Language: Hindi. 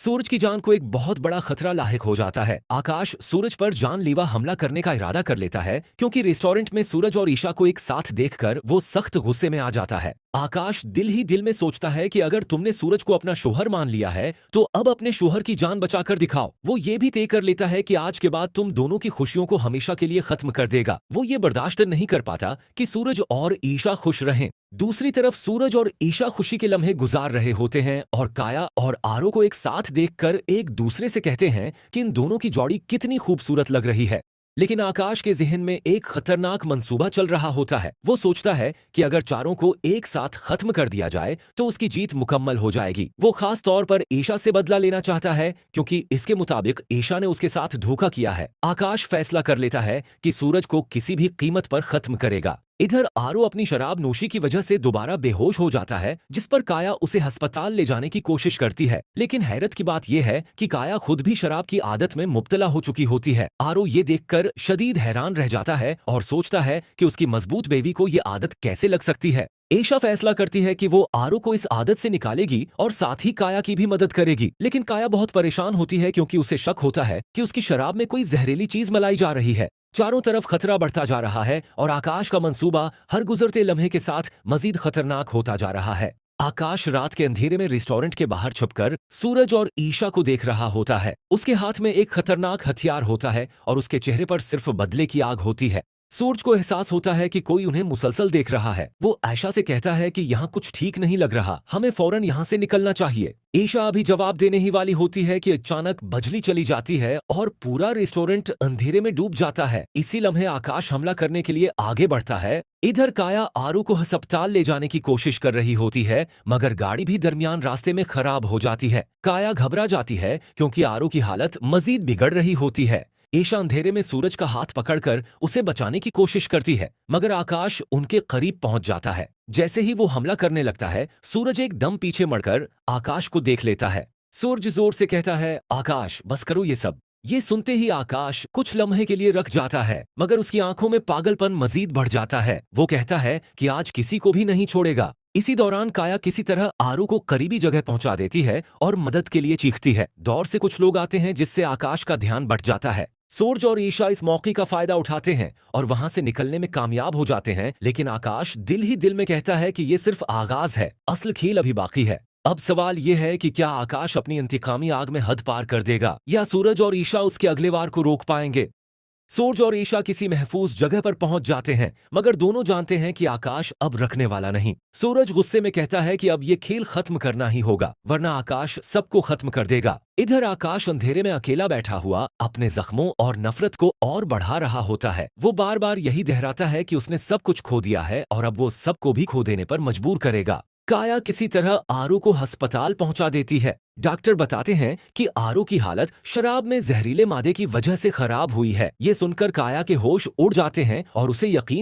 सूरज की जान को एक बहुत बड़ा खतरा लाहिक हो जाता है। आकाश सूरज पर जानलेवा हमला करने का इरादा कर लेता है क्योंकि रेस्टोरेंट में सूरज और ईशा को एक साथ देखकर वो सख्त गुस्से में आ जाता है। आकाश दिल ही दिल में सोचता है कि अगर तुमने सूरज को अपना शोहर मान लिया है तो अब अपने शोहर की जान बचाकर दिखाओ। वो ये भी तय कर लेता है कि आज के बाद तुम दोनों की खुशियों को हमेशा के लिए खत्म कर देगा। वो ये बर्दाश्त नहीं कर पाता कि सूरज और ईशा खुश रहें। दूसरी तरफ सूरज और ईशा खुशी के लम्हे गुजार रहे होते हैं और काया और आरो को एक साथ देखकर एक दूसरे से कहते हैं कि इन दोनों की जोड़ी कितनी खूबसूरत लग रही है। लेकिन आकाश के जिहन में एक खतरनाक मंसूबा चल रहा होता है। वो सोचता है कि अगर चारों को एक साथ खत्म कर दिया जाए तो उसकी जीत मुकम्मल हो जाएगी। वो खास तौर पर ईशा से बदला लेना चाहता है क्योंकि इसके मुताबिक ईशा ने उसके साथ धोखा किया है। आकाश फैसला कर लेता है कि सूरज को किसी भी कीमत पर खत्म करेगा। इधर आरो अपनी शराब नोशी की वजह से दोबारा बेहोश हो जाता है, जिस पर काया उसे अस्पताल ले जाने की कोशिश करती है। लेकिन हैरत की बात यह है कि काया खुद भी शराब की आदत में मुब्तला हो चुकी होती है। आरो ये देखकर शदीद हैरान रह जाता है और सोचता है कि उसकी मजबूत बेबी को ये आदत कैसे लग सकती है। ईशा फैसला करती है कि वो आरो को इस आदत से निकालेगी और साथ ही काया की भी मदद करेगी। लेकिन काया बहुत परेशान होती है क्योंकि उसे शक होता है कि उसकी शराब में कोई जहरीली चीज मलाई जा रही है। चारों तरफ खतरा बढ़ता जा रहा है और आकाश का मंसूबा हर गुजरते लम्हे के साथ मजीद खतरनाक होता जा रहा है। आकाश रात के अंधेरे में रेस्टोरेंट के बाहर छुपकर सूरज और ईशा को देख रहा होता है। उसके हाथ में एक खतरनाक हथियार होता है और उसके चेहरे पर सिर्फ बदले की आग होती है। सूरज को एहसास होता है कि कोई उन्हें मुसलसल देख रहा है। वो आयशा से कहता है कि यहाँ कुछ ठीक नहीं लग रहा, हमें फौरन यहाँ से निकलना चाहिए। ईशा अभी जवाब देने ही वाली होती है कि अचानक बिजली चली जाती है और पूरा रेस्टोरेंट अंधेरे में डूब जाता है। इसी लम्हे आकाश हमला करने के लिए आगे बढ़ता है। इधर काया आरू को अस्पताल ले जाने की कोशिश कर रही होती है, मगर गाड़ी भी दरमियान रास्ते में खराब हो जाती है। काया घबरा जाती है क्योंकि आरू की हालत मजीद बिगड़ रही होती है। ईशा अंधेरे में सूरज का हाथ पकड़कर उसे बचाने की कोशिश करती है, मगर आकाश उनके करीब पहुंच जाता है। जैसे ही वो हमला करने लगता है, सूरज एकदम पीछे मुड़कर आकाश को देख लेता है। सूरज जोर से कहता है, आकाश बस करो ये सब। ये सुनते ही आकाश कुछ लम्हे के लिए रख जाता है, मगर उसकी आंखों में पागलपन मजीद बढ़ जाता है। वो कहता है कि आज किसी को भी नहीं छोड़ेगा। इसी दौरान काया किसी तरह आरू को करीबी जगह पहुंचा देती है और मदद के लिए चीखती है। दौर से कुछ लोग आते हैं जिससे आकाश का ध्यान बट जाता है। सूरज और ईशा इस मौके का फायदा उठाते हैं और वहां से निकलने में कामयाब हो जाते हैं। लेकिन आकाश दिल ही दिल में कहता है कि ये सिर्फ आगाज है, असल खेल अभी बाकी है। अब सवाल ये है कि क्या आकाश अपनी इंतकामी आग में हद पार कर देगा या सूरज और ईशा उसके अगले वार को रोक पाएंगे। सूरज और ईशा किसी महफूज जगह पर पहुंच जाते हैं, मगर दोनों जानते हैं कि आकाश अब रखने वाला नहीं। सूरज गुस्से में कहता है कि अब ये खेल खत्म करना ही होगा, वरना आकाश सबको खत्म कर देगा। इधर आकाश अंधेरे में अकेला बैठा हुआ अपने जख्मों और नफरत को और बढ़ा रहा होता है। वो बार बार यही दोहराता है कि उसने सब कुछ खो दिया है और अब वो सबको भी खो देने पर मजबूर करेगा। काया किसी तरह आरू को अस्पताल पहुंचा देती है। डॉक्टर बताते हैं कि आरू की हालत शराब में जहरीले मादे की वजह से खराब हुई है। ये सुनकर काया के होश उड़ जाते हैं और उसे यकीन